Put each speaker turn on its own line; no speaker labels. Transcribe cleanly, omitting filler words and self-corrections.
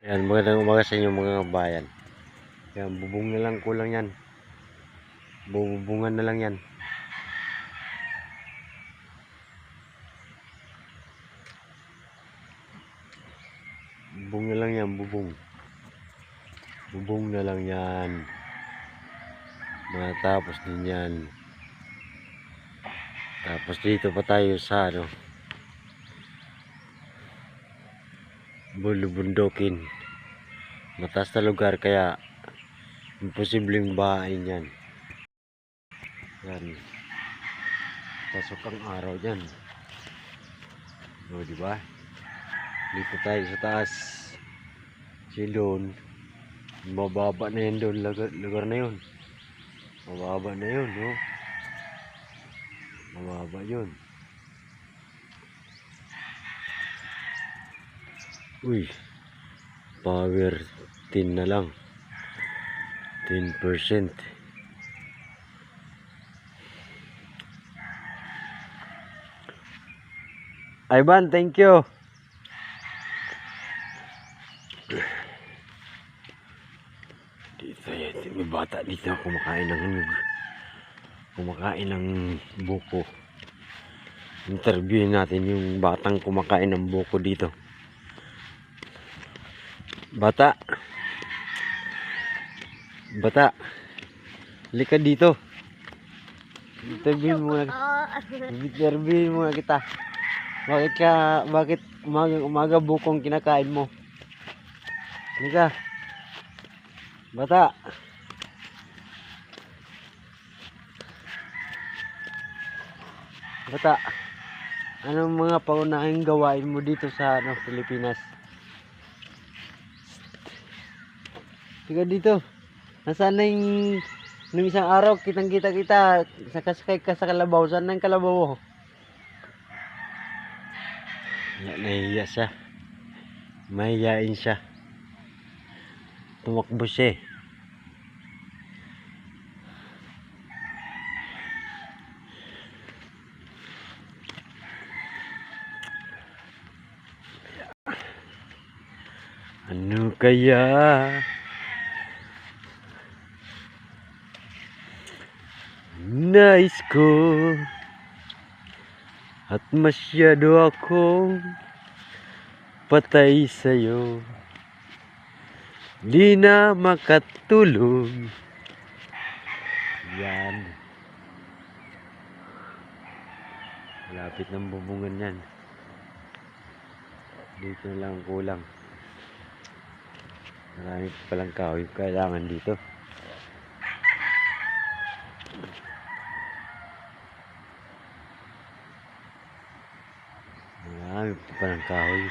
Ayan, magandang umaga sa inyo mga kabayan. Ayan, bubong na lang kulang yan. Bubungan na lang yan. Bubong na lang yan, bubong. Bubong na lang yan. Matapos din yan. Tapos dito pa tayo sa bulubundukin. Mataas na lugar kaya imposibleng bahain yan. Yan. Pasok ang araw dyan. O, diba? Dito tayo sa taas. Silon. Mababa na yan doon. Lugar na yun. Mababa na yun, no? Mababa yun. Uy. Power 10 na lang. 10%. Ivan, thank you. Dito yan, may bata dito kumakain ng buko. Interviewin natin yung batang kumakain ng buko dito. Bata, halika dito. Interviewin muna kita. Bakit umaga bukong kinakain mo? Halika. Bata. Anong mga paunahing gawain mo dito sa Pilipinas? Halika dito. Nasaan na nung isang araw kitang-kita kita sakasakay ka sa kalabaw. Saan na yung kalabaw? Nahihiya siya. Mahihiyain siya. Tumakbo siya eh. Ano kaya nais ko at masyado akong patay sa'yo, di na makatulog. Yan, malapit ng bubungan yan. Dito lang kulang. Marami palang kahoy kailangan dito. Marami palang kahoy.